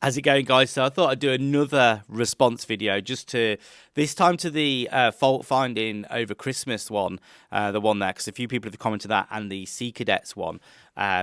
How's it going, guys? So I thought I'd do another response video just to this time to the fault finding over Christmas one, the one there, because a few people have commented that, and the Sea Cadets one.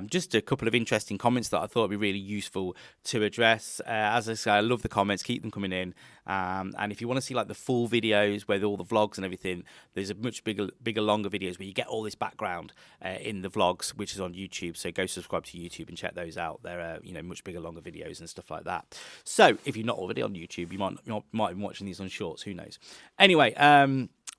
Just a couple of interesting comments that I thought would be really useful to address. As I say, I love the comments, keep them coming in. And if you want to see like the full videos with all the vlogs and everything, there's a much bigger, longer videos where you get all this background in the vlogs, which is on YouTube. So go subscribe to YouTube and check those out. They're much bigger, longer videos and stuff like that. So if you're not already on YouTube, you might be watching these on Shorts. Who knows? Anyway,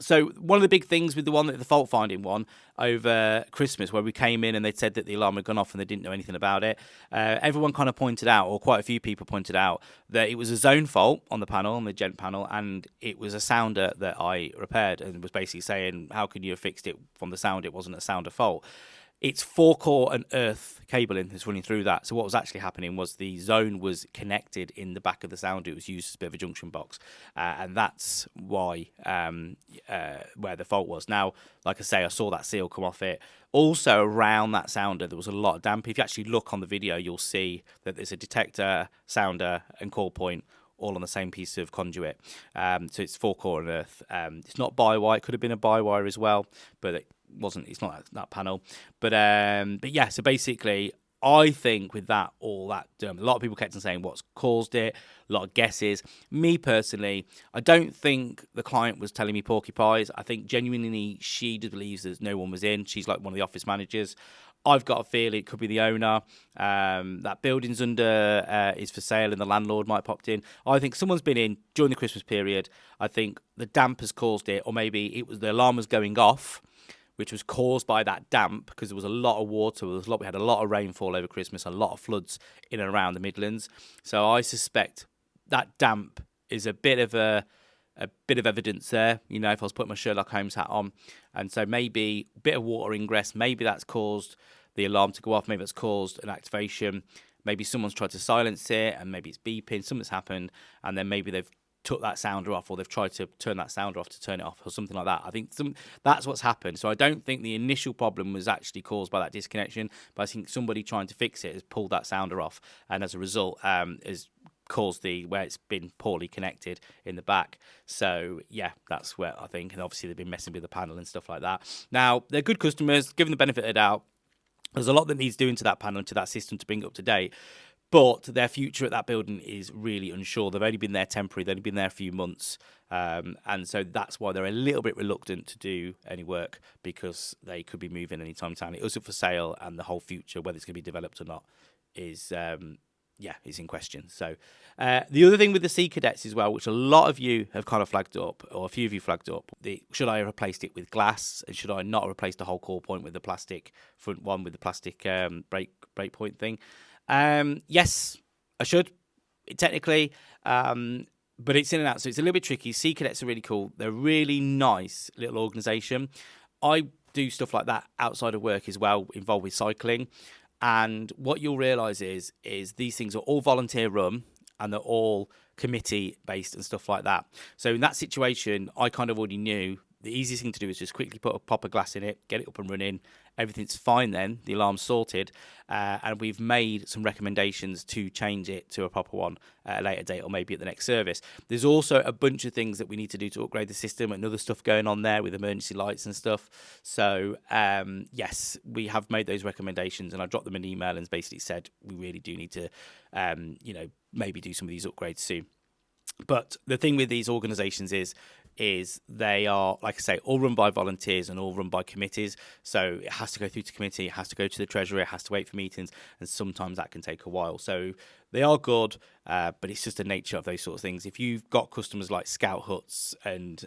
so one of the big things with the fault finding one over Christmas, where we came in and they said that the alarm had gone off and they didn't know anything about it, everyone kind of pointed out, or quite a few people pointed out, that it was a zone fault on the panel, on the gent panel, and it was a sounder that I repaired, and was basically saying, how can you have fixed it from the sound? It wasn't a sounder fault. It's 4-core and earth cabling that's running through that. So what was actually happening was the zone was connected in the back of the sounder. It was used as a bit of a junction box, and that's why where the fault was. Now, like I say, I saw that seal come off it. Also, around that sounder, there was a lot of damp. If you actually look on the video, you'll see that there's a detector, sounder, and core point all on the same piece of conduit. So it's 4-core and earth. It's not by-wire. It could have been a by-wire as well, but it's not that panel. But yeah, so basically, I think with that, a lot of people kept on saying what's caused it, a lot of guesses. Me personally, I don't think the client was telling me porcupines. I think genuinely she believes that no one was in. She's like one of the office managers. I've got a feeling it could be the owner. That building's is for sale and the landlord might have popped in. I think someone's been in during the Christmas period. I think the damp has caused it, or maybe it was the alarm was going off, which was caused by that damp, because there was a lot of water. We had a lot of rainfall over Christmas, a lot of floods in and around the Midlands. So I suspect that damp is a bit of evidence there, if I was putting my Sherlock Holmes hat on. And so maybe a bit of water ingress, maybe that's caused the alarm to go off, maybe that's caused an activation, maybe someone's tried to silence it and maybe it's beeping, something's happened, and then maybe they've took that sounder off, or they've tried to turn that sounder off to turn it off, or something like that. I think that's what's happened. So I don't think the initial problem was actually caused by that disconnection, but I think somebody trying to fix it has pulled that sounder off, and as a result has caused where it's been poorly connected in the back. So yeah, that's where I think, and obviously they've been messing with the panel and stuff like that. Now, they're good customers, given the benefit of the doubt. There's a lot that needs doing to that panel and to that system to bring it up to date. But their future at that building is really unsure. They've only been there temporary. They've only been there a few months. And so that's why they're a little bit reluctant to do any work, because they could be moving anytime soon. It was up for sale, and the whole future, whether it's going to be developed or not, is in question. So the other thing with the Sea Cadets as well, which a lot of you have kind of flagged up, or a few of you flagged up, should I have replaced it with glass, and should I not have replaced the whole core point with the plastic front one, with the plastic break point thing? Yes, I should, technically, but it's in and out, so it's a little bit tricky. Sea Cadets are really cool. They're a really nice little organisation. I do stuff like that outside of work as well, involved with cycling. And what you'll realise is these things are all volunteer run, and they're all committee based and stuff like that. So in that situation, I kind of already knew the easiest thing to do is just quickly put a proper glass in it, get it up and running. Everything's fine then, the alarm's sorted, and we've made some recommendations to change it to a proper one at a later date, or maybe at the next service. There's also a bunch of things that we need to do to upgrade the system, and other stuff going on there with emergency lights and stuff. So yes, we have made those recommendations, and I dropped them an email and basically said we really do need to maybe do some of these upgrades soon. But the thing with these organisations is they are, like I say, all run by volunteers and all run by committees. So it has to go through to committee, it has to go to the treasurer, it has to wait for meetings, and sometimes that can take a while. So they are good, but it's just the nature of those sort of things. If you've got customers like Scout Huts and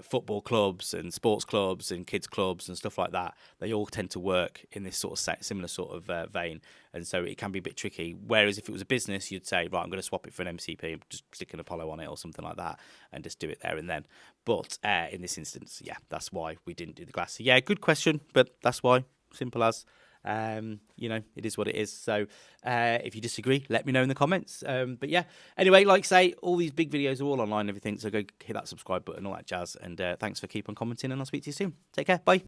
football clubs and sports clubs and kids clubs and stuff like that, they all tend to work in this sort of similar sort of vein, and so it can be a bit tricky. Whereas if it was a business, you'd say, right, I'm going to swap it for an MCP, just stick an Apollo on it or something like that, and just do it there and then. But in this instance, yeah, that's why we didn't do the glass. So, yeah, good question, but that's why. Simple as. It is what it is. So if you disagree, let me know in the comments. But yeah, anyway, like I say, all these big videos are all online and everything, so go hit that subscribe button, all that jazz, and thanks for keep on commenting, and I'll speak to you soon. Take care, bye.